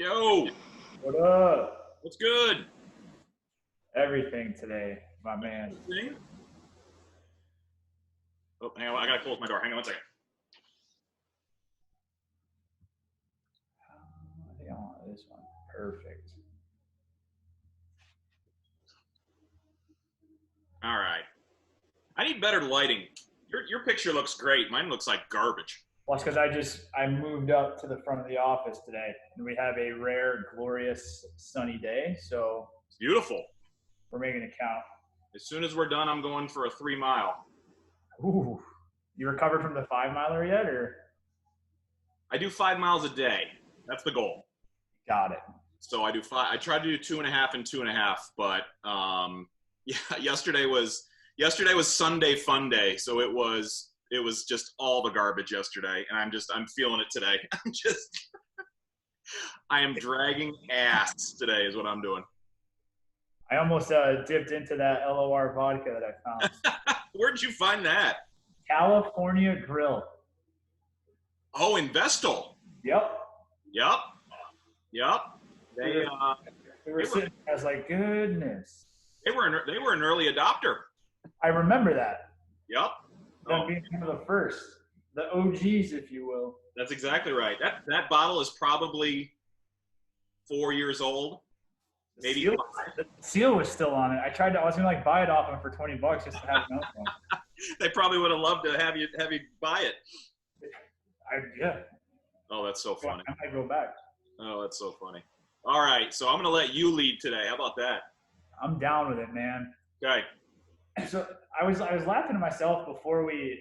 Yo, What up? what's good? Everything today, my man. Thing? Oh, hang on, I gotta close my door. Hang on one second. I think I want this one. Perfect. All right. I need better lighting. Your picture looks great. Mine looks like garbage. Well, it's because I moved up to the front of the office today, and we have a rare, glorious, sunny day. So It's beautiful. we're making it count. As soon as we're done, I'm going for a 3 mile. Ooh, you recovered from the 5 miler yet, or I do 5 miles a day. That's the goal. got it? So I do five. I try to do 2.5 and 2.5, but yeah, yesterday was Sunday fun day, so it was just all the garbage yesterday, and I'm feeling it today. I am dragging ass today is what I'm doing. I almost dipped into that LOR vodka that I found. Where'd you find that? California Grill. Oh, in Vestal. Yep. Yep. Yep. We They were sitting. I was like, goodness. they were an early adopter. I remember that. Yep. Them Oh, being one of the first, the OGs, if you will. that's exactly right. That bottle is probably 4 years old. Maybe Seal, 5. the seal was still on it. I was gonna like buy it off him for $20 just to have it on. They probably would have loved to have you buy it. Yeah. Oh, that's so funny. I might go back. Oh, that's so funny. All right, so I'm gonna let you lead today. How about that? I'm down with it, man. Okay. So I was laughing to myself before we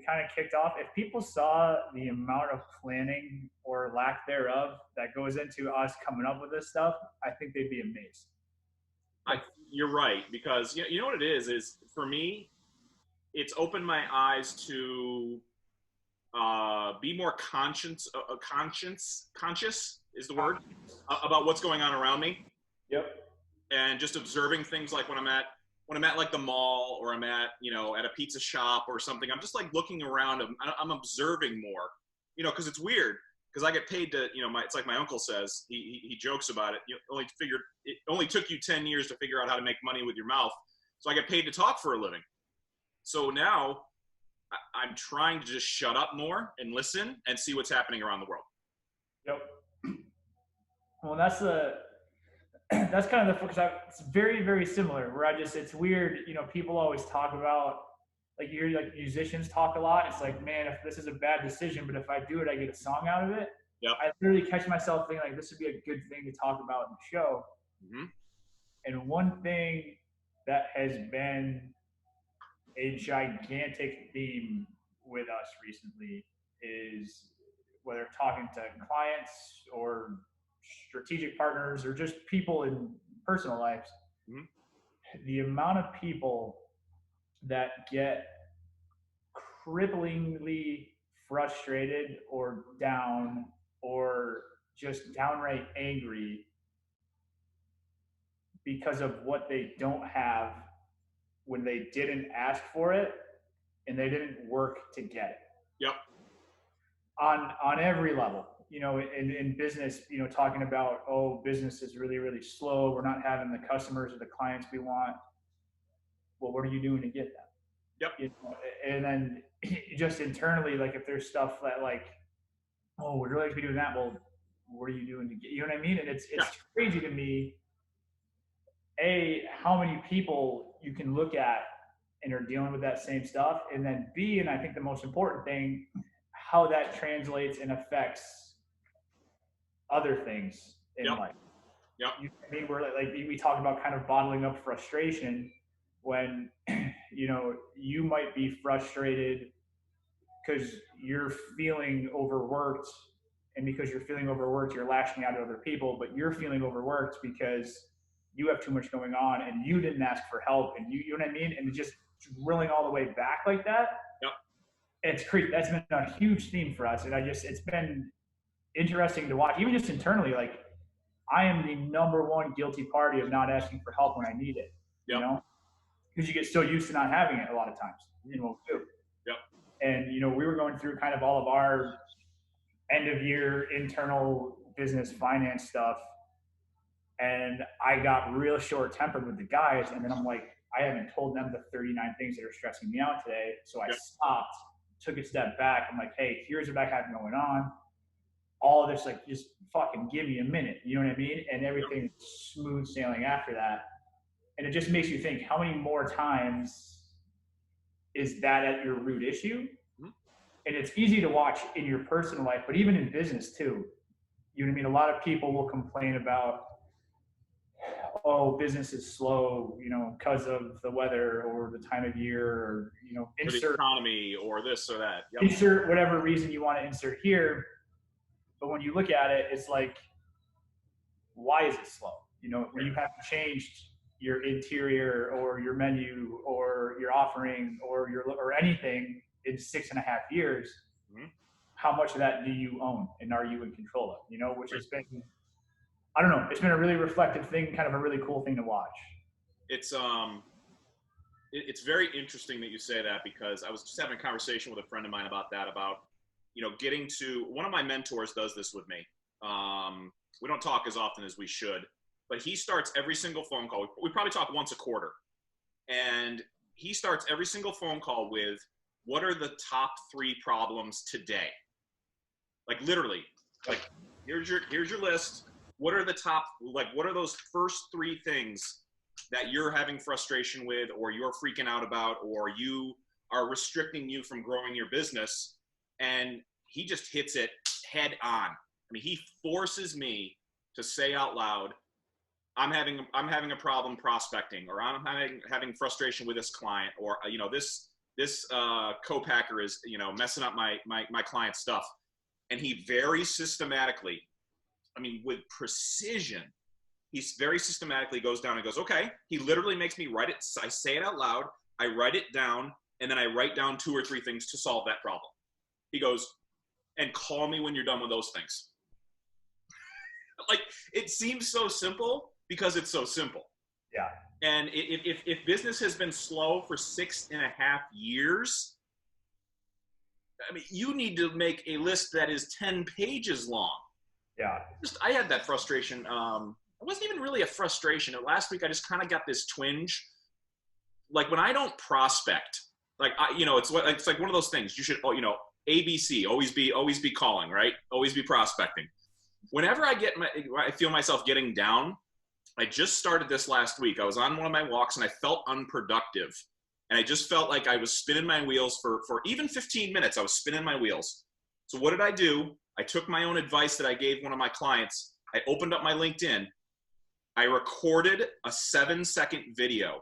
kind of kicked off. If people saw the amount of planning or lack thereof that goes into us coming up with this stuff, I think they'd be amazed. You're right, because you know what it is for me, it's opened my eyes to be more conscious is the word, about what's going on around me, Yep. and just observing things like when I'm at like the mall, or I'm at at a pizza shop or something. I'm just like looking around. I'm observing more, because it's weird. Because I get paid to, it's like my uncle says. He jokes about it. It only took you 10 years to figure out how to make money with your mouth. So I get paid to talk for a living. So now I'm trying to just shut up more and listen and see what's happening around the world. Yep. Well, that's kind of it's very, very similar. Where it's weird. People always talk about, like, you hear like musicians talk a lot. It's like, man, if this is a bad decision, but if I do it, I get a song out of it. Yep. I literally catch myself thinking like, this would be a good thing to talk about in the show. Mm-hmm. And one thing that has been a gigantic theme with us recently is, whether talking to clients or strategic partners or just people in personal lives, Mm-hmm. the amount of people that get cripplingly frustrated or down or just downright angry because of what they don't have when they didn't ask for it and they didn't work to get it. Yep. On every level, in business, talking about, oh, business is really, really slow. We're not having the customers or the clients we want. Well, what are you doing to get them? Yep. And then just internally, like, if there's stuff that, like, oh, we'd really like to be doing that. Well, what are you doing to get, you know what I mean? And it's crazy to me, how many people you can look at and are dealing with that same stuff. And then B, and I think the most important thing, how that translates and affects other things in Yep. life. Yep. We're like we talk about kind of bottling up frustration when you might be frustrated because you're feeling overworked, and because you're feeling overworked, you're lashing out at other people, but you're feeling overworked because you have too much going on and you didn't ask for help, and you know what I mean? And just drilling all the way back like that. Yep. It's crazy. That's been a huge theme for us. And it's been interesting to watch, even just internally. Like, I am the number one guilty party of not asking for help when I need it, Yep. because you get so used to not having it a lot of times in what we do. Yep. And, we were going through kind of all of our end of year internal business finance stuff. And I got real short tempered with the guys. And then I'm like, I haven't told them the 39 things that are stressing me out today. So I stopped, took a step back. I'm like, hey, here's what I have going on. All of this, like, just fucking give me a minute. You know what I mean? And everything's smooth sailing after that. And it just makes you think, how many more times is that at your root issue? And it's easy to watch in your personal life, but even in business too. You know what I mean? A lot of people will complain about, oh, business is slow, you know, because of the weather or the time of year, or, you know, insert the economy or this or that. Yep. Insert whatever reason you want to insert here. But when you look at it, it's like, why is it slow? You know, when you haven't changed your interior or your menu or your offering or anything in 6.5 years, how much of that do you own and are you in control of? You know, which has been, I don't know, it's been a really reflective thing, kind of a really cool thing to watch. It's very interesting that you say that, because I was just having a conversation with a friend of mine about that, about, you know, getting to, one of my mentors does this with me. We don't talk as often as we should, but he starts every single phone call. We probably talk once a quarter. And he starts every single phone call with, what are the top 3 problems today? Like literally, like here's your list. What are the top, like, what are those first 3 things that you're having frustration with, or you're freaking out about, or you are restricting you from growing your business? And he just hits it head on. I mean, he forces me to say out loud, I'm having a problem prospecting, or I'm having frustration with this client, or, you know, this co-packer is, you know, messing up my client's stuff. And he very systematically, I mean, with precision, he very systematically goes down and goes, okay, he literally makes me write it. I say it out loud, I write it down, and then I write down 2 or 3 things to solve that problem. He goes, and call me when you're done with those things. Like, it seems so simple because it's so simple. Yeah. And if business has been slow for 6.5 years, I mean, you need to make a list that is 10 pages long. Yeah. I had that frustration. It wasn't even really a frustration. Last week, I just kind of got this twinge. Like, when I don't prospect, like, you know, it's like one of those things. You should, you know, ABC, always be calling, right? Always be prospecting. Whenever I feel myself getting down, I just started this last week. I was on one of my walks and I felt unproductive. And I just felt like I was spinning my wheels for even 15 minutes. I was spinning my wheels. So what did I do? I took my own advice that I gave one of my clients. I opened up my LinkedIn. I recorded a 7-second video,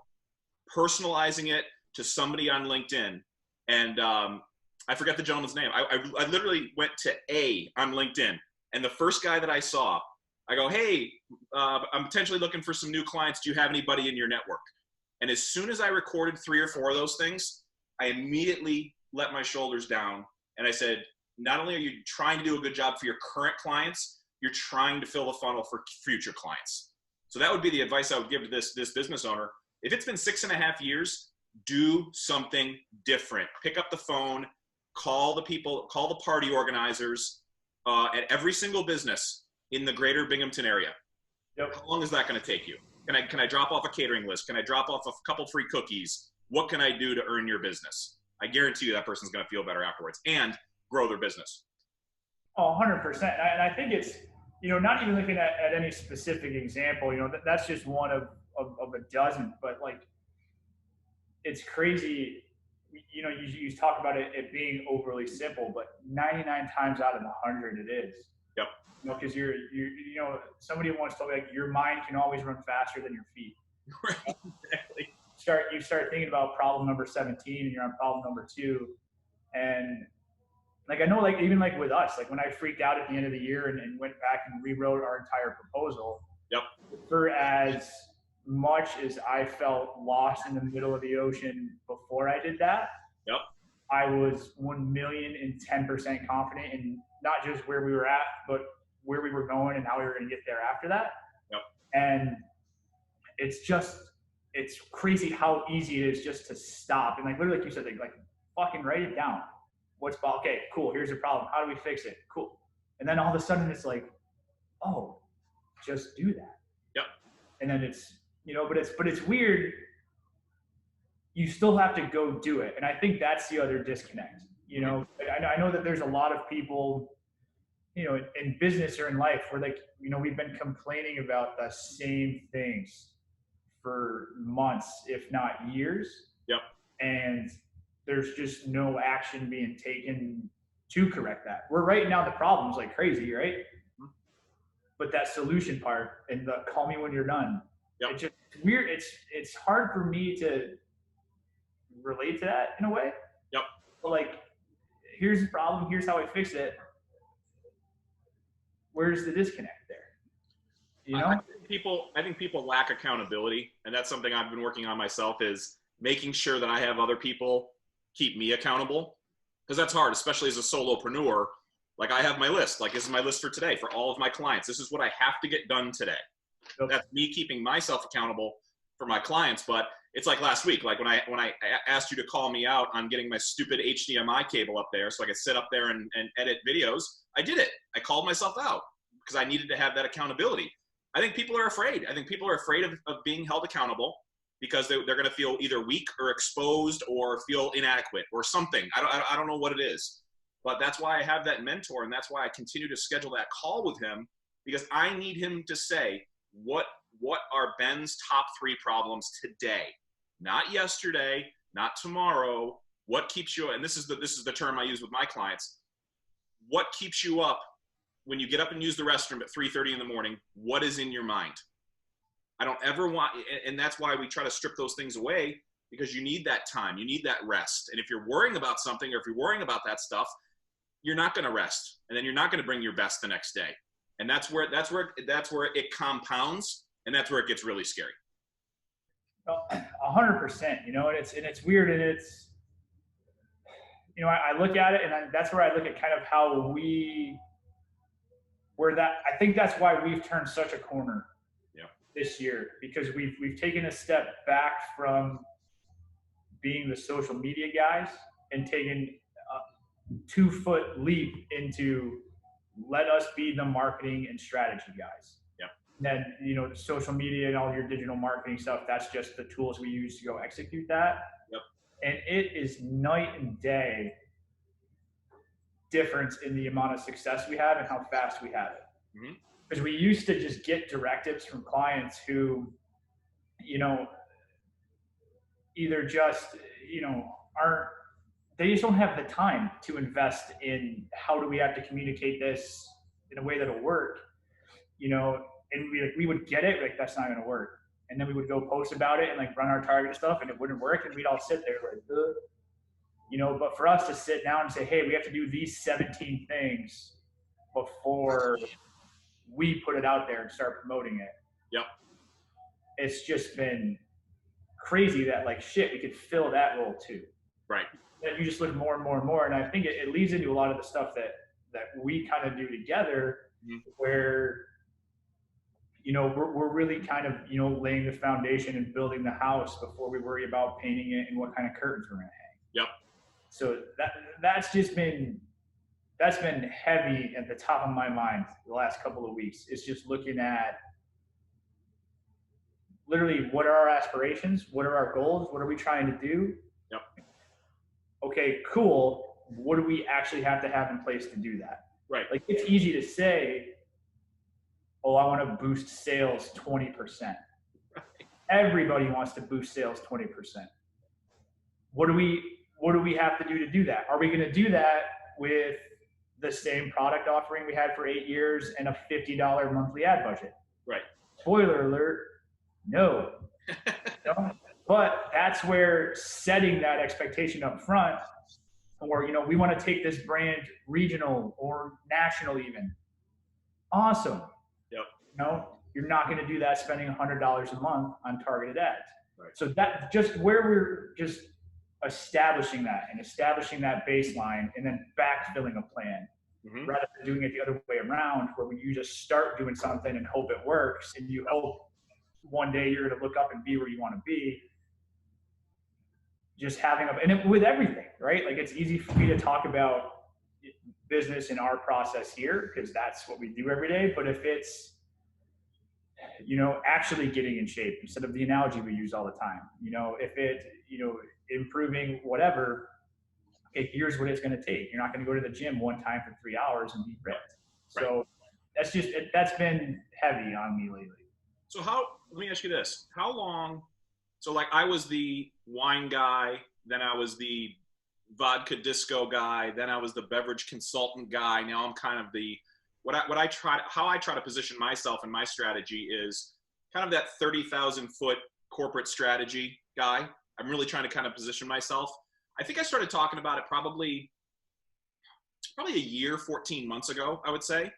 personalizing it to somebody on LinkedIn. And I forget the gentleman's name. I literally went to A on LinkedIn. And the first guy that I saw, I go, hey, I'm potentially looking for some new clients. Do you have anybody in your network? And as soon as I recorded 3 or 4 of those things, I immediately let my shoulders down. And I said, not only are you trying to do a good job for your current clients, you're trying to fill the funnel for future clients. So that would be the advice I would give to this business owner. If it's been 6.5 years, do something different. Pick up the phone, call the people, call the party organizers at every single business in the greater Binghamton area. Yep. How long is that going to take you? Can I drop off a catering list? Can I drop off a couple free cookies? What can I do to earn your business? I guarantee you that person's going to feel better afterwards and grow their business. Oh, 100%. And I think it's, you know, not even looking at any specific example, you know, that's just one of a dozen, but like, it's crazy. You know, you talk about it being overly simple, but 99 times out of 100 it is. Yep. You know, because you know, somebody once told me, like, your mind can always run faster than your feet. Right. Exactly. You start thinking about problem number 17 and you're on problem number 2. And like, I know, like, even like with us, like when I freaked out at the end of the year and went back and rewrote our entire proposal. Yep. For as much as I felt lost in the middle of the ocean before I did that. Yep. I was 1,010% confident in not just where we were at, but where we were going and how we were going to get there after that. Yep. And it's crazy how easy it is just to stop. And like, literally, like you said, like fucking write it down. Okay, cool. Here's the problem. How do we fix it? Cool. And then all of a sudden it's like, oh, just do that. Yep. And then it's, but it's weird. You still have to go do it. And I think that's the other disconnect. I know that there's a lot of people, in business or in life where we've been complaining about the same things for months, if not years. Yep. And there's just no action being taken to correct that. We're writing down the problems like crazy, right? Mm-hmm. But that solution part and the call me when you're done, yep. It's just weird. It's hard for me to relate to that in a way. Yep. But here's the problem. Here's how I fix it. Where's the disconnect there? I think people lack accountability, and that's something I've been working on myself, is making sure that I have other people keep me accountable, because that's hard, especially as a solopreneur. I have my list. This is my list for today for all of my clients. This is what I have to get done today. Yep. That's me keeping myself accountable for my clients. But it's like last week, when I asked you to call me out on getting my stupid HDMI cable up there so I could sit up there and edit videos, I did it. I called myself out because I needed to have that accountability. I think people are afraid. I think people are afraid of being held accountable because they're going to feel either weak or exposed or feel inadequate or something. I don't know what it is, but that's why I have that mentor, and that's why I continue to schedule that call with him, because I need him to say, what are Ben's top 3 problems today? Not yesterday, not tomorrow. What keeps you, and this is the term I use with my clients, what keeps you up when you get up and use the restroom at 3:30 in the morning? What is in your mind? I don't ever want, and that's why we try to strip those things away, because you need that time, you need that rest. And if you're worrying about something, or if you're worrying about that stuff, you're not going to rest, and then you're not going to bring your best the next day. And that's where it compounds, and that's where it gets really scary. 100%, and it's weird, and it's, I look at it, and that's where I look at kind of how I think that's why we've turned such a corner this year, because we've taken a step back from being the social media guys and taken a 2-foot leap into, let us be the marketing and strategy guys. Then, social media and all your digital marketing stuff, that's just the tools we use to go execute that. Yep. And it is night and day difference in the amount of success we have and how fast we have it. Mm-hmm. Because we used to just get directives from clients who, either just, they just don't have the time to invest in how do we have to communicate this in a way that'll work, and we would get it, that's not going to work. And then we would go post about it and run our target stuff, and it wouldn't work. And we'd all sit there but for us to sit down and say, hey, we have to do these 17 things before we put it out there and start promoting it. Yep. It's just been crazy that we could fill that role too. Right. And you just look more and more and more. And I think it leads into a lot of the stuff that we kind of do together, mm-hmm. where, we're really kind of, laying the foundation and building the house before we worry about painting it and what kind of curtains we're going to hang. Yep. So that's been heavy at the top of my mind the last couple of weeks. It's just looking at literally, what are our aspirations? What are our goals? What are we trying to do? Yep. Okay, cool. What do we actually have to have in place to do that? Right. It's easy to say, oh, I want to boost sales 20%. Right. Everybody wants to boost sales 20%. What do we have to do that? Are we going to do that with the same product offering we had for 8 years and a $50 monthly ad budget? Right. Spoiler alert, no. No. But that's where setting that expectation up front, or, we want to take this brand regional or national even. Awesome. Yep. You're not going to do that spending $100 a month on targeted ads. Right. So that just where we're just establishing that baseline and then backfilling a plan, mm-hmm. rather than doing it the other way around, where when you just start doing something and hope it works, and you hope one day you're going to look up and be where you want to be. Just having with everything, right? It's easy for me to talk about business in our process here, because that's what we do every day. But if it's, actually getting in shape instead of the analogy we use all the time, if it, improving whatever, okay, here's what it's going to take. You're not going to go to the gym one time for 3 hours and be ripped. So that's been heavy on me lately. So let me ask you this, how long, so like I was the wine guy, then I was the vodka disco guy, then I was the beverage consultant guy. Now I'm kind of how I try to position myself and my strategy is kind of that 30,000 foot corporate strategy guy. I'm really trying to kind of position myself. I think I started talking about it probably a year, 14 months ago, I would say.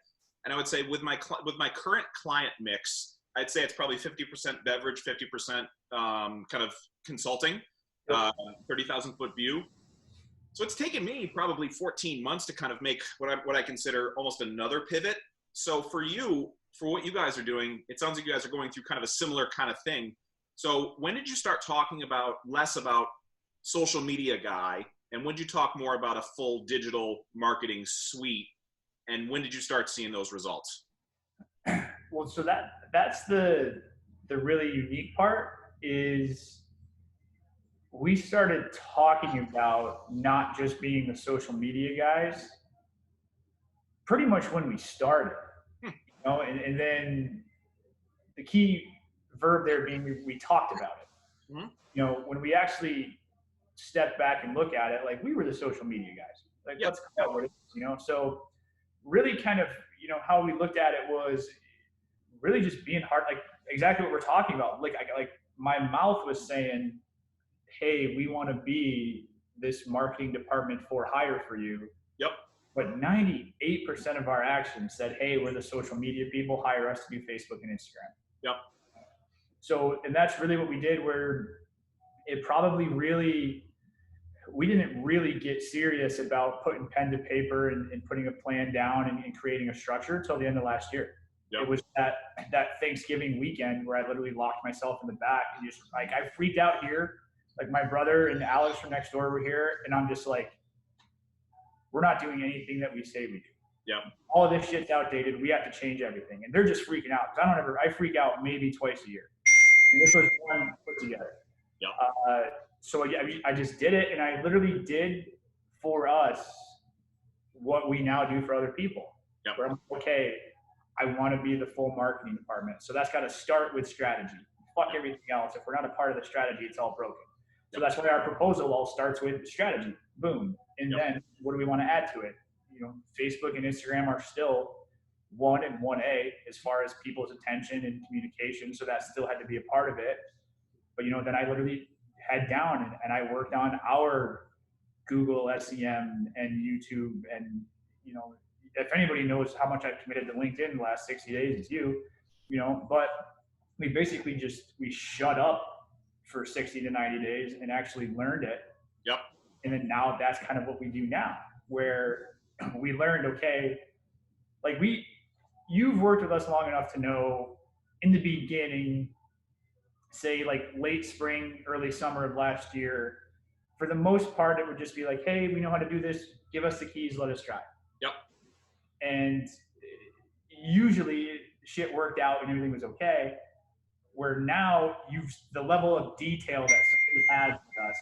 And I would say with my current client mix, I'd say it's probably 50% beverage, 50% kind of consulting, 30,000 foot view. So it's taken me probably 14 months to kind of make what I consider almost another pivot. So for what you guys are doing, it sounds like you guys are going through kind of a similar kind of thing. So when did you start talking less about social media guy, and when did you talk more about a full digital marketing suite, and when did you start seeing those results? Well, so that's the really unique part is we started talking about not just being the social media guys pretty much when we started, and then the key verb there being we talked about it. Mm-hmm. When we actually step back and look at it, like we were the social media guys. Like let's call it what it is, So really kind of, how we looked at it was really just being hard, like exactly what we're talking about. Like my mouth was saying, hey, we want to be this marketing department for hire for you. Yep. But 98% of our actions said, hey, we're the social media people, hire us to do Facebook and Instagram. Yep. So, and that's really what we did, where it probably really, we didn't really get serious about putting pen to paper and putting a plan down and creating a structure until the end of last year. Yep. It was that Thanksgiving weekend where I literally locked myself in the back and just like, I freaked out here. Like my brother and Alex from next door were here, and I'm just like, we're not doing anything that we say we do. Yeah. All of this shit's outdated. We have to change everything. And they're just freaking out because I freak out maybe twice a year. And this was one put together. Yeah. So I just did it, and I literally did for us what we now do for other people. Yep. Where I'm okay, I want to be the full marketing department. So that's got to start with strategy. Fuck everything else. If we're not a part of the strategy, it's all broken. So that's why our proposal all starts with strategy. Boom. And then what do we want to add to it? Facebook and Instagram are still 1 and 1A as far as people's attention and communication. So that still had to be a part of it. But, then I literally head down and I worked on our Google SEM and YouTube. And, if anybody knows how much I've committed to LinkedIn in the last 60 days, it's you, but we basically we shut up for 60 to 90 days and actually learned it. Yep. And then now that's kind of what we do now, where we learned, okay, like you've worked with us long enough to know in the beginning, say like late spring, early summer of last year, for the most part, it would just be like, hey, we know how to do this. Give us the keys. Let us try. Yep. And usually shit worked out and everything was okay. Where now the level of detail that somebody has with us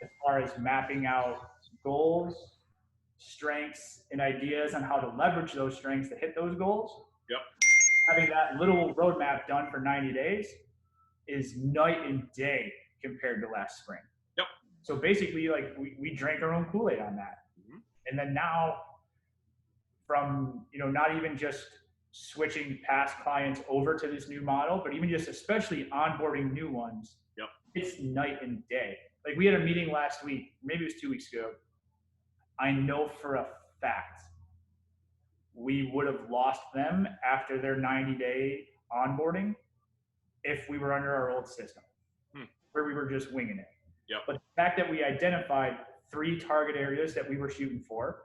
as far as mapping out goals, strengths, and ideas on how to leverage those strengths to hit those goals. Yep. Having that little roadmap done for 90 days is night and day compared to last spring. Yep. So basically, like we drank our own Kool-Aid on that. Mm-hmm. And then now from, not even just switching past clients over to this new model, but even just especially onboarding new ones, it's night and day. Like we had a meeting last week, maybe it was 2 weeks ago. I know for a fact we would have lost them after their 90-day onboarding if we were under our old system, where we were just winging it. Yep. But the fact that we identified 3 target areas that we were shooting for,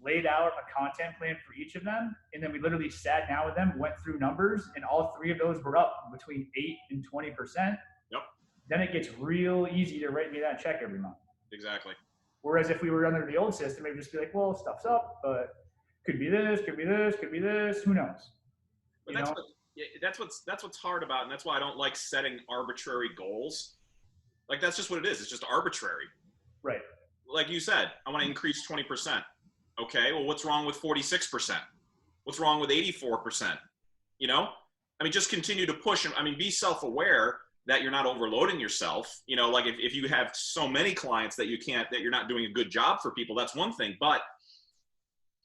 laid out a content plan for each of them, and then we literally sat down with them, went through numbers, and all 3 of those were up between 8 and 20%. Yep. Then it gets real easy to write me that check every month. Exactly. Whereas if we were under the old system, it would just be like, well, stuff's up, but could be this, could be this, could be this. Who knows? But that's what's hard about, and that's why I don't like setting arbitrary goals. Like that's just what it is. It's just arbitrary. Right. Like you said, I want to increase 20%. Okay, well, what's wrong with 46%? What's wrong with 84%? You know, I mean, just continue to push. I mean, be self-aware that you're not overloading yourself. You know, like if you have so many clients that you're not doing a good job for people, that's one thing. But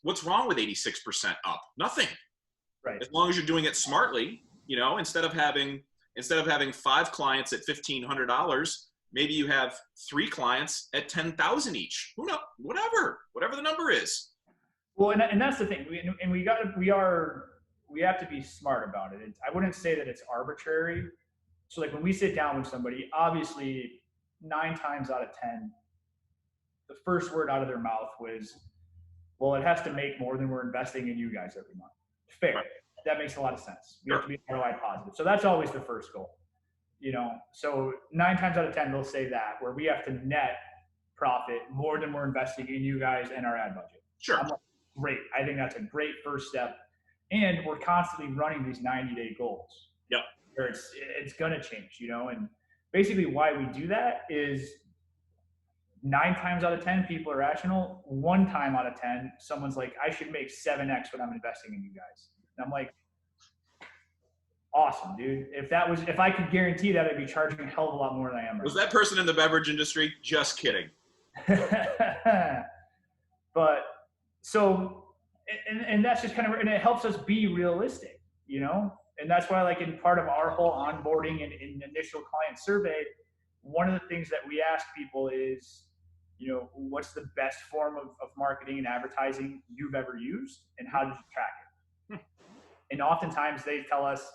what's wrong with 86% up? Nothing. Right. As long as you're doing it smartly, you know, instead of having 5 clients at $1,500, maybe you have 3 clients at 10,000 each. Who knows? Whatever the number is. Well, and that's the thing. We have to be smart about it. I wouldn't say that it's arbitrary. So like when we sit down with somebody, obviously 9 times out of 10, the first word out of their mouth was, well, it has to make more than we're investing in you guys every month. Fair. Right. That makes a lot of sense. We have to be ROI positive. So that's always the first goal. You know, so 9 times out of 10, they'll say that, where we have to net profit more than we're investing in you guys and our ad budget. Sure. I'm like, great. I think that's a great first step. And we're constantly running these 90-day goals. Yep. Where it's going to change, you know, and basically why we do that is 9 times out of 10 people are rational. 1 time out of 10, someone's like, I should make 7x what I'm investing in you guys. And I'm like, awesome, dude. If I could guarantee that, I'd be charging a hell of a lot more than I am. Was that person in the beverage industry? Just kidding. But so, and that's just kind of, and it helps us be realistic, you know? And that's why, like, in part of our whole onboarding and in initial client survey, one of the things that we ask people is, you know, what's the best form of marketing and advertising you've ever used, and how did you track it? And oftentimes they tell us,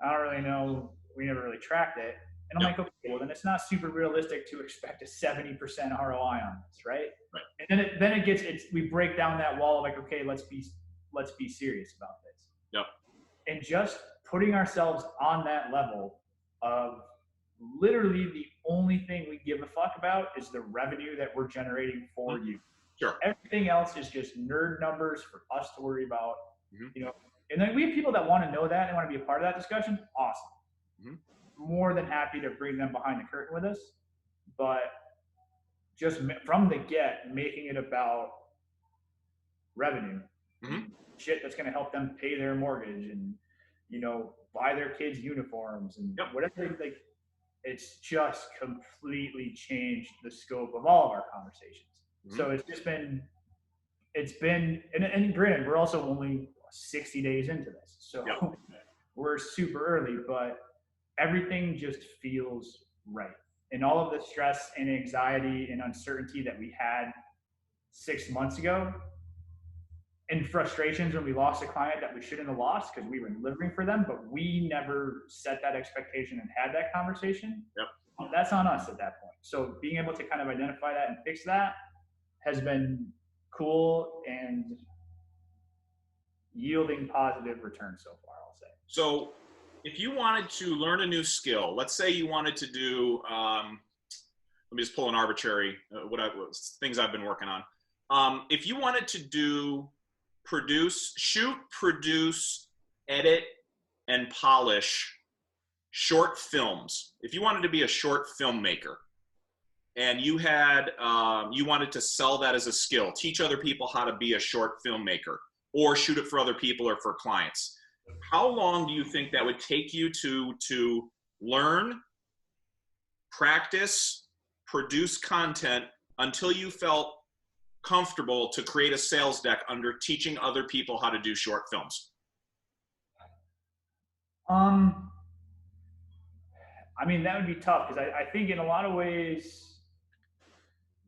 I don't really know, we never really tracked it. And I'm like, okay, well then it's not super realistic to expect a 70% ROI on this, right? Right. And then we break down that wall of like, okay, let's be serious about this. Yep. And just putting ourselves on that level of literally the only thing we give a fuck about is the revenue that we're generating for you. Sure. Everything else is just nerd numbers for us to worry about, mm-hmm. you know. And then we have people that want to know that and want to be a part of that discussion. Awesome. Mm-hmm. More than happy to bring them behind the curtain with us. But just from the get, making it about revenue, mm-hmm. shit that's going to help them pay their mortgage and, you know, buy their kids uniforms and whatever. Like, it's just completely changed the scope of all of our conversations. Mm-hmm. So it's been, and granted, we're also only 60 days into this. So we're super early, but everything just feels right. And all of the stress and anxiety and uncertainty that we had 6 months ago, and frustrations when we lost a client that we shouldn't have lost because we were delivering for them, but we never set that expectation and had that conversation. Yep. That's on us at that point. So being able to kind of identify that and fix that has been cool and yielding positive returns so far, I'll say. So if you wanted to learn a new skill, let's say you wanted to do, let me just pull an arbitrary, things I've been working on. If you wanted to do shoot, produce, edit, and polish short films, if you wanted to be a short filmmaker and you had, you wanted to sell that as a skill, teach other people how to be a short filmmaker, or shoot it for other people or for clients, how long do you think that would take you to learn, practice, produce content until you felt comfortable to create a sales deck under teaching other people how to do short films? I mean, that would be tough because I think in a lot of ways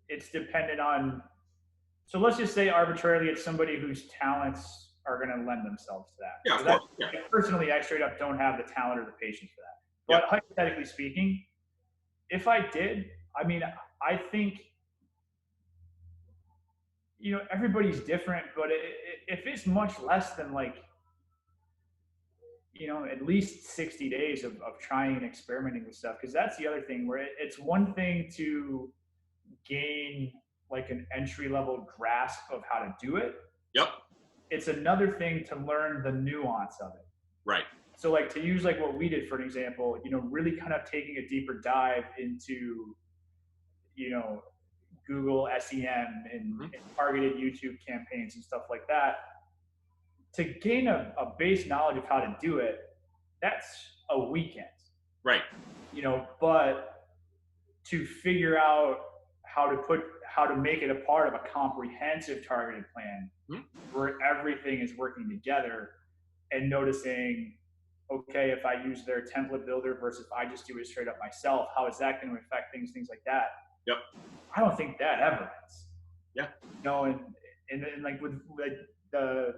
it's dependent on, so let's just say arbitrarily it's somebody whose talents are going to lend themselves to that. Yeah, of course. Yeah. Personally, I straight up don't have the talent or the patience for that. But hypothetically speaking, if I did, I mean, I think, you know, everybody's different, but if it's much less than like, you know, at least 60 days of trying and experimenting with stuff, because that's the other thing where it's one thing to gain like an entry level grasp of how to do it. Yep. It's another thing to learn the nuance of it. Right. So like to use like what we did for an example, you know, really kind of taking a deeper dive into, you know, Google SEM and targeted YouTube campaigns and stuff like that. To gain a base knowledge of how to do it, that's a weekend. Right. You know, but to figure out how to make it a part of a comprehensive targeted plan where everything is working together and noticing, okay, if I use their template builder versus if I just do it straight up myself, how is that going to affect things like that? Yep. I don't think that ever ends. Yeah. You know, and like with the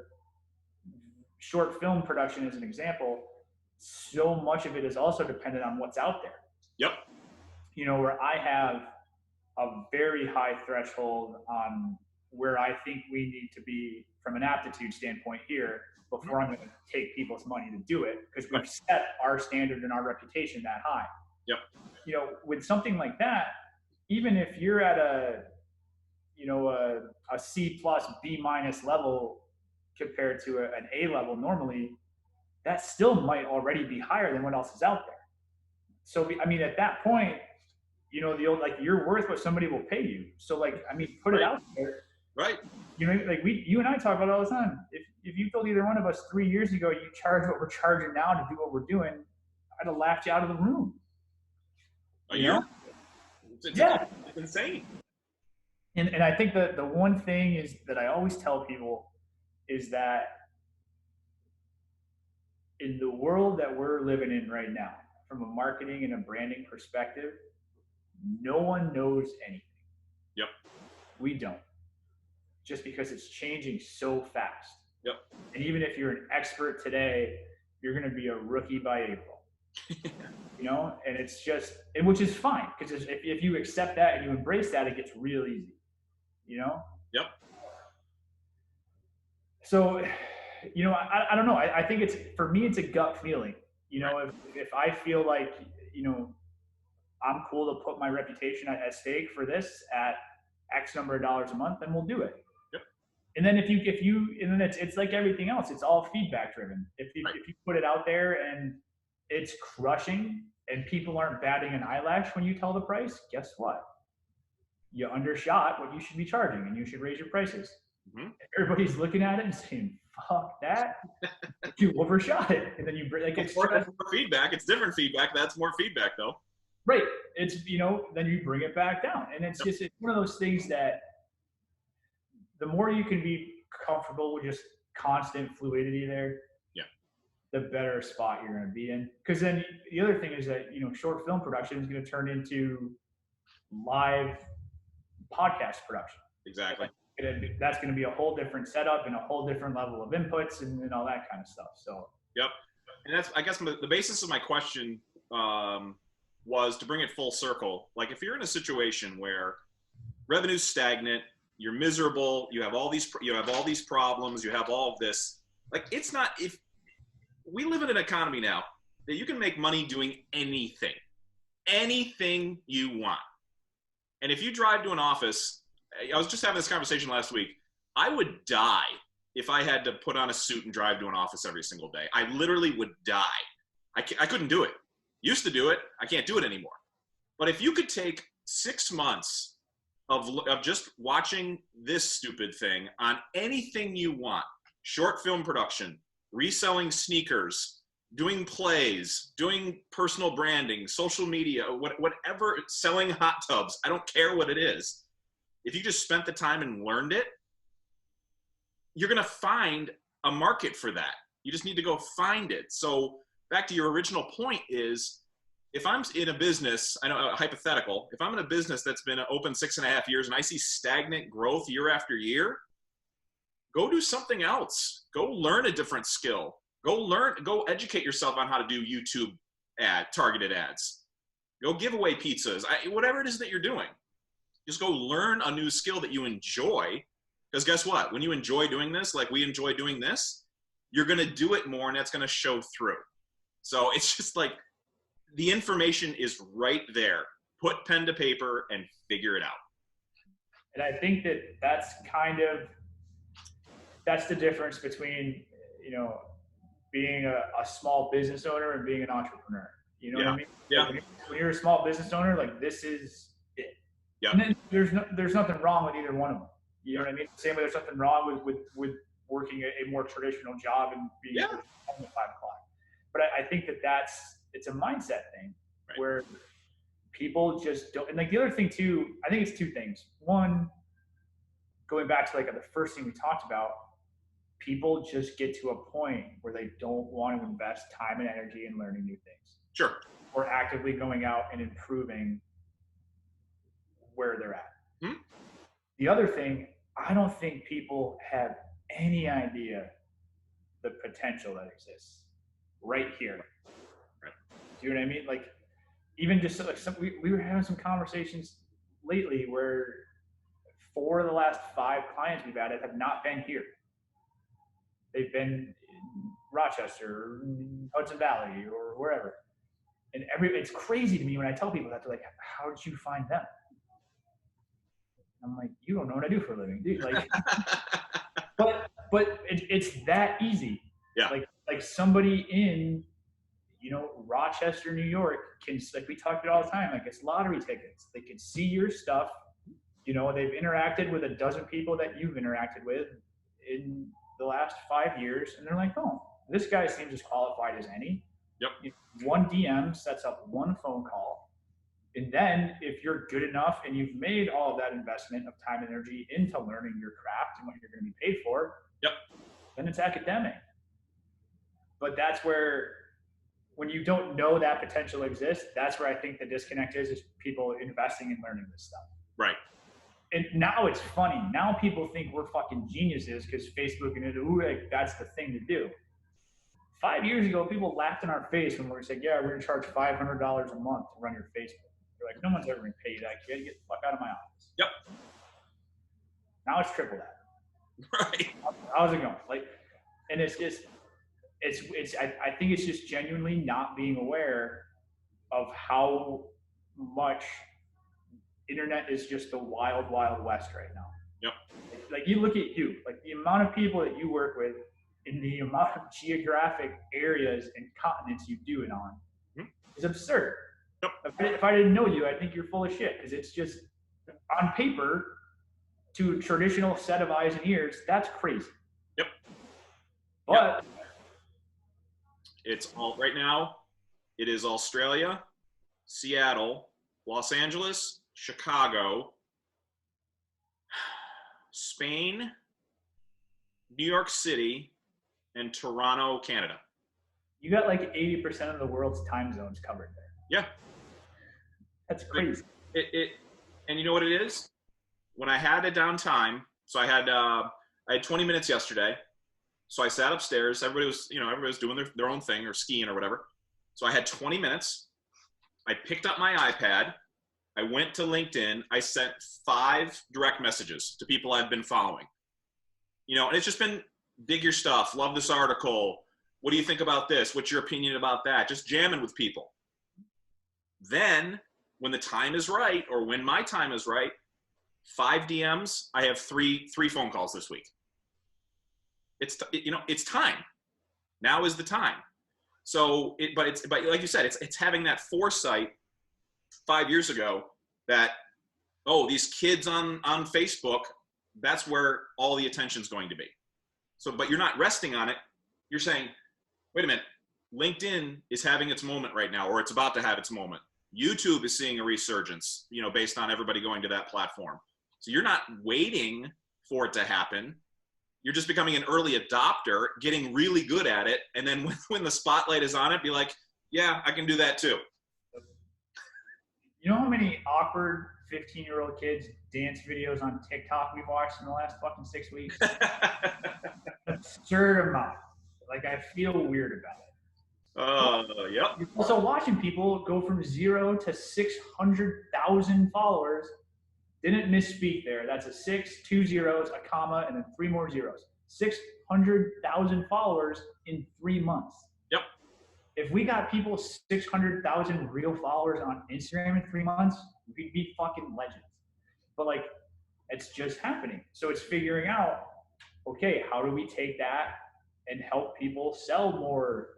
short film production as an example, so much of it is also dependent on what's out there. Yep. You know, where I have a very high threshold on where I think we need to be from an aptitude standpoint here before I'm going to take people's money to do it, because we've set our standard and our reputation that high. Yep. You know, with something like that, even if you're at a C plus B minus level compared to an A level normally, that still might already be higher than what else is out there. So I mean, at that point, you know, the old, like, you're worth what somebody will pay you. So like, I mean, put it out there. Right. You know, like you and I talk about it all the time. If you told either one of us 3 years ago you charge what we're charging now to do what we're doing, I'd have laughed you out of the room. Yeah. It's insane. And I think that the one thing is that I always tell people is that in the world that we're living in right now, from a marketing and a branding perspective, no one knows anything. Yep. We don't. Just because it's changing so fast. Yep. And even if you're an expert today, you're going to be a rookie by April. You know, and it's just, and which is fine, because if you accept that and you embrace that, it gets real easy. You know? Yep. So, you know, I don't know. I think it's, for me, it's a gut feeling. You know, if I feel like, you know, I'm cool to put my reputation at stake for this at X number of dollars a month, then we'll do it. Yep. And then if you, and then it's like everything else. It's all feedback driven. If you put it out there and it's crushing and people aren't batting an eyelash when you tell the price, guess what? You undershot what you should be charging and you should raise your prices. Everybody's looking at it and saying, fuck that. You overshot it. And then you like, it's more feedback. It's different feedback. That's more feedback though. Right. It's, you know, then you bring it back down. And it's just, it's one of those things that the more you can be comfortable with just constant fluidity there, the better spot you're going to be in. Because then the other thing is that, you know, short film production is going to turn into live podcast production. Exactly. That's going to be a whole different setup and a whole different level of inputs and all that kind of stuff. So, yep. And that's, I guess, the basis of my question was to bring it full circle. Like, if you're in a situation where revenue's stagnant, you're miserable, you have all these problems, you have all of this, like, it's not, if we live in an economy now that you can make money doing anything you want. And if you drive to an office, I was just having this conversation last week, I would die if I had to put on a suit and drive to an office every single day. I literally would die. I couldn't do it. Used to do it. I can't do it anymore. But if you could take 6 months of just watching this stupid thing on anything you want, short film production, reselling sneakers, doing plays, doing personal branding, social media, whatever, selling hot tubs, I don't care what it is. If you just spent the time and learned it, you're going to find a market for that. You just need to go find it. So back to your original point is, if I'm in a business, I know, hypothetical, if I'm in a business that's been open 6.5 years and I see stagnant growth year after year, go do something else. Go learn a different skill. Go educate yourself on how to do YouTube targeted ads. Go give away pizzas, whatever it is that you're doing. Just go learn a new skill that you enjoy. Because guess what? When you enjoy doing this, like we enjoy doing this, you're going to do it more and that's going to show through. So it's just like, the information is right there. Put pen to paper and figure it out. And I think that that's the difference between, you know, being a small business owner and being an entrepreneur. You know what I Yeah. mean? Yeah. Like when you're a small business owner, like this is it. Yeah. And then there's nothing wrong with either one of them. You know what I mean? Same way there's nothing wrong with working a more traditional job and being Yeah. able to come home at 5 o'clock. But I think that it's a mindset thing Right. where people just don't. And like the other thing too, I think it's two things. One, going back to like the first thing we talked about, people just get to a point where they don't want to invest time and energy in learning new things Sure. or actively going out and improving where they're at. Hmm? The other thing, I don't think people have any idea the potential that exists right here. Right. Do you know what I mean? Like, even just like we were having some conversations lately where 4 of the last 5 clients we've added have not been here. They've been in Rochester, or Hudson Valley, or wherever. And it's crazy to me when I tell people that. They're like, "How did you find them?" I'm like, "You don't know what I do for a living, dude." Like, but it's that easy. Yeah. Like somebody in, you know, Rochester, New York can, like we talk about all the time, like it's lottery tickets. They can see your stuff. You know, they've interacted with a dozen people that you've interacted with in the last 5 years, and they're like, "Oh, this guy seems as qualified as any." Yep. One DM sets up one phone call, and then if you're good enough and you've made all of that investment of time and energy into learning your craft and what you're going to be paid for, yep, then it's academic. But that's where, when you don't know that potential exists, that's where I think the disconnect is people investing in learning this stuff. Right. And now it's funny. Now people think we're fucking geniuses because Facebook and like, that's the thing to do. 5 years ago, people laughed in our face when we said, "Yeah, we're gonna charge $500 a month to run your Facebook." They're like, "No one's ever gonna pay you that, kid. Get the fuck out of my office." Yep. Now it's triple that. Right. How's it going? Like, and it's just, I think it's just genuinely not being aware of how much internet is just the wild, wild west right now. Yep. Like you look at you, like the amount of people that you work with in the amount of geographic areas and continents you do it on is absurd. Yep. If I didn't know you, I'd think you're full of shit because it's just on paper to a traditional set of eyes and ears, that's crazy. Yep. But yep. It's all right now. It is Australia, Seattle, Los Angeles, Chicago, Spain, New York City, and Toronto, Canada. You got like 80% of the world's time zones covered there. Yeah. That's crazy. And you know what it is? When I had a downtime, so I had 20 minutes yesterday. So I sat upstairs. Everybody was doing their own thing or skiing or whatever. So I had 20 minutes. I picked up my iPad. I went to LinkedIn. I sent 5 direct messages to people I've been following. You know, and it's just been dig your stuff. Love this article. What do you think about this? What's your opinion about that? Just jamming with people. Then when the time is right, or when my time is right, 5 DMs. I have three phone calls this week. It's time. Now is the time. So, but like you said, it's having that foresight 5 years ago that, oh, these kids on Facebook, that's where all the attention's going to be. So, but you're not resting on it. You're saying, wait a minute, LinkedIn is having its moment right now, or it's about to have its moment. YouTube is seeing a resurgence, based on everybody going to that platform. So you're not waiting for it to happen. You're just becoming an early adopter, getting really good at it. And then when the spotlight is on it, be like, yeah, I can do that too. You know how many awkward 15-year-old kids dance videos on TikTok we've watched in the last fucking 6 weeks? Absurd amount. Like, I feel weird about it. Yep. Also, watching people go from 0 to 600,000 followers. Didn't misspeak there. That's a 6, 2 zeros, a comma, and then 3 more zeros. 600,000 followers in 3 months. Yep. If we got people 600,000 real followers on Instagram in 3 months, we'd be fucking legends. But like, It's just happening. So it's figuring out, okay, how do we take that and help people sell more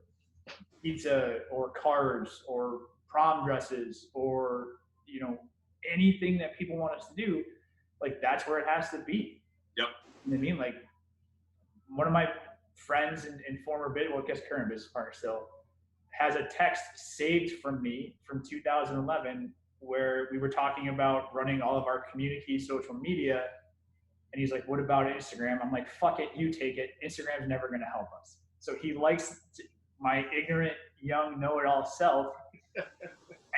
pizza or cars or prom dresses or, you know, anything that people want us to do? Like, that's where it has to be. Yep. You know what I mean? Like, one of my friends and former I guess current business partner still, has a text saved from me from 2011 where we were talking about running all of our community social media. And he's like, what about Instagram? I'm like, fuck it, you take it. Instagram's never going to help us. So he likes my ignorant, young, know-it-all self.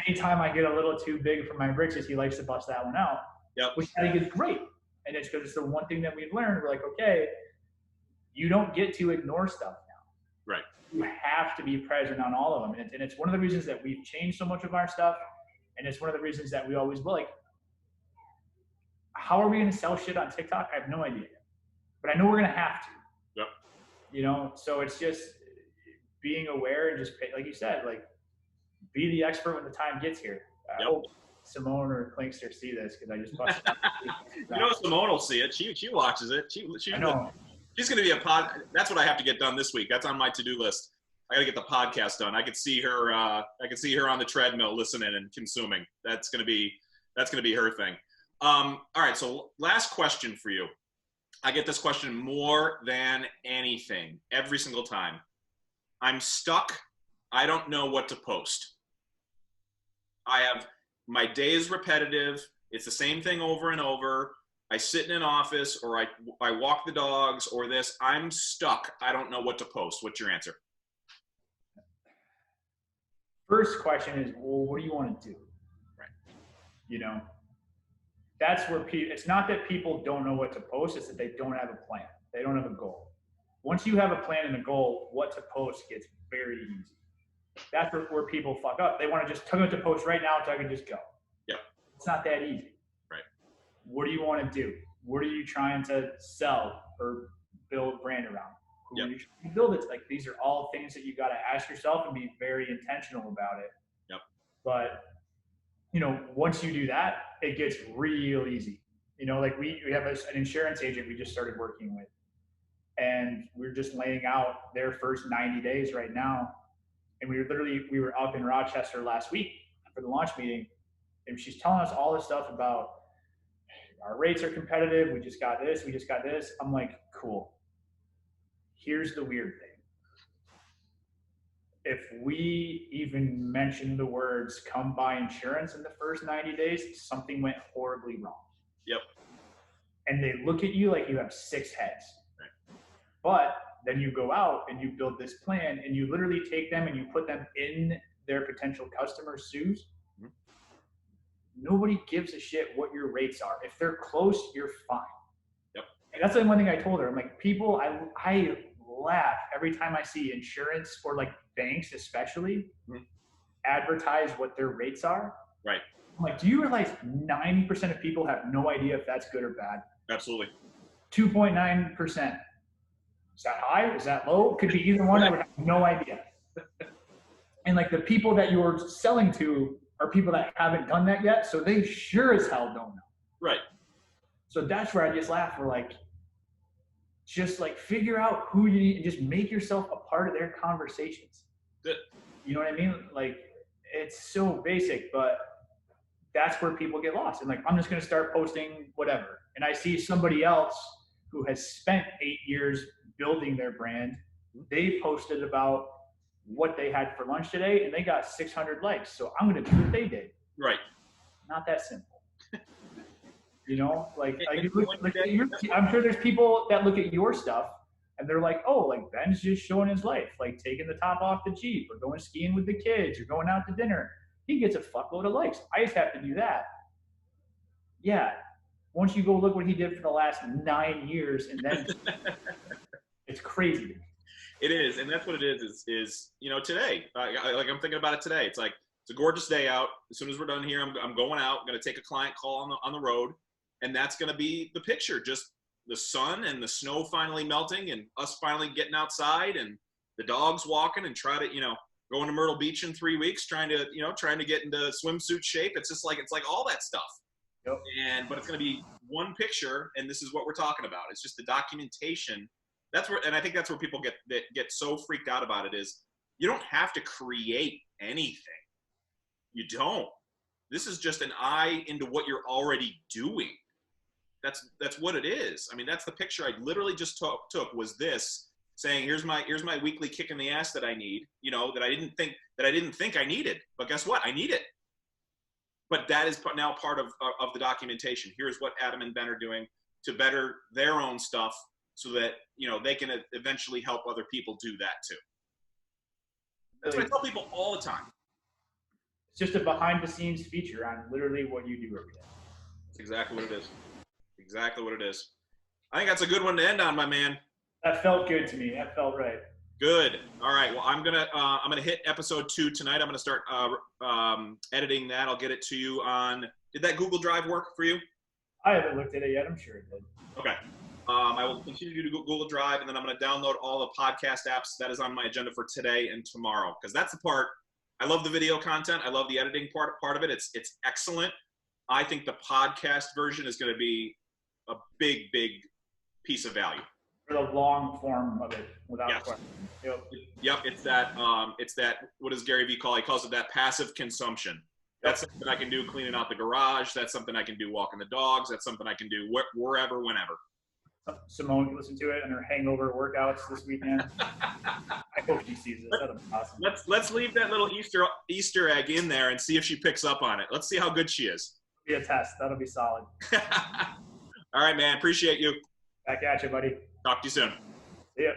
Anytime I get a little too big for my britches, he likes to bust that one out, which I think is great. And it's because it's the one thing that we've learned. We're like, okay, you don't get to ignore stuff now. Right. You have to be present on all of them. And it's one of the reasons that we've changed so much of our stuff. And it's one of the reasons that we always will. Like, how are we going to sell shit on TikTok? I have no idea. But I know we're going to have to. Yep. You know, so it's just being aware and just, like you said, like, be the expert when the time gets here. I hope Simone or Klinkster see this because I just busted out. You know, Simone will see it. She watches it. I know. She's going to be a pod. That's what I have to get done this week. That's on my to-do list. I got to get the podcast done. I could see her. I could see her on the treadmill, listening and consuming. That's going to be her thing. All right. So last question for you. I get this question more than anything every single time. I'm stuck. I don't know what to post. My day is repetitive. It's the same thing over and over. I sit in an office or I walk the dogs or this. I'm stuck. I don't know what to post. What's your answer? First question is, well, what do you want to do? Right. You know, that's where it's not that people don't know what to post. It's that they don't have a plan. They don't have a goal. Once you have a plan and a goal, what to post gets very easy. That's where people fuck up. They want to just tell me what to post right now so I can just go. Yep. It's not that easy. Right. What do you want to do? What are you trying to sell or build a brand around? Who are you trying to build it? Like, these are all things that you got to ask yourself and be very intentional about it. Yep. But, you know, once you do that, it gets real easy. You know, like we have an insurance agent we just started working with. And we're just laying out their first 90 days right now. And we were up in Rochester last week for the launch meeting. And she's telling us all this stuff about our rates are competitive. We just got this. I'm like, cool. Here's the weird thing. If we even mention the words come buy insurance in the first 90 days, something went horribly wrong. Yep. And they look at you like you have 6 heads. Right. But then you go out and you build this plan and you literally take them and you put them in their potential customers' shoes. Mm-hmm. Nobody gives a shit what your rates are. If they're close, you're fine. Yep. And that's like one thing I told her. I'm like, people, I laugh every time I see insurance or like banks especially advertise what their rates are. Right. I'm like, do you realize 90% of people have no idea if that's good or bad? Absolutely. 2.9%. Is that high? Is that low? Could be either one. I would have no idea. And like the people that you're selling to are people that haven't done that yet, so they sure as hell don't know. Right. So that's where I just laugh. We're like, just like figure out who you need and just make yourself a part of their conversations. Good. You know what I mean? Like, it's so basic, but that's where people get lost. And like, I'm just going to start posting whatever. And I see somebody else who has spent 8 years building their brand. They posted about what they had for lunch today and they got 600 likes. So I'm going to do what they did. Right. Not that simple. You know, I'm sure there's people that look at your stuff and they're like, oh, like Ben's just showing his life, like taking the top off the Jeep or going skiing with the kids or going out to dinner. He gets a fuckload of likes. I just have to do that. Yeah. Once you go look what he did for the last 9 years and then it's crazy. It is. And that's what it is, you know, today, like I'm thinking about it today. It's like, it's a gorgeous day out. As soon as we're done here, I'm going out, I'm going to take a client call on the road. And that's going to be the picture, just the sun and the snow finally melting and us finally getting outside and the dogs walking and try to, you know, going to Myrtle Beach in 3 weeks, trying to get into swimsuit shape. It's like all that stuff. Yep. But it's going to be one picture, and this is what we're talking about. It's just the documentation. That's where, and I think that's where people get so freaked out about it is you don't have to create anything. You don't. This is just an eye into what you're already doing. That's what it is. I mean, that's the picture I literally just took was this, saying, here's my weekly kick in the ass that I need, you know, that I didn't think I needed. But guess what? I need it. But that is now part of the documentation. Here's what Adam and Ben are doing to better their own stuff so that, you know, they can eventually help other people do that too. That's what I tell people all the time. It's just a behind the scenes feature on literally what you do every day. That's exactly what it is. Exactly what it is. I think that's a good one to end on, my man. That felt good to me. That felt right. Good. All right. Well, I'm gonna hit episode 2 tonight. I'm gonna start editing that. I'll get it to you on. Did that Google Drive work for you? I haven't looked at it yet. I'm sure it did. Okay. I will continue to do Google Drive, and then I'm gonna download all the podcast apps that is on my agenda for today and tomorrow, because that's the part. I love the video content. I love the editing part of it. It's excellent. I think the podcast version is going to be a big piece of value. For the long form of it, without question. Yep. It's that. What does Gary Vee call? He calls it that passive consumption. That's something I can do cleaning out the garage. That's something I can do walking the dogs. That's something I can do wherever, whenever. Simone can listen to it in her hangover workouts this weekend. I hope she sees it. That'll be awesome. Let's leave that little Easter egg in there and see if she picks up on it. Let's see how good she is. It'll be a test. That'll be solid. All right, man. Appreciate you. Back at you, buddy. Talk to you soon. See ya.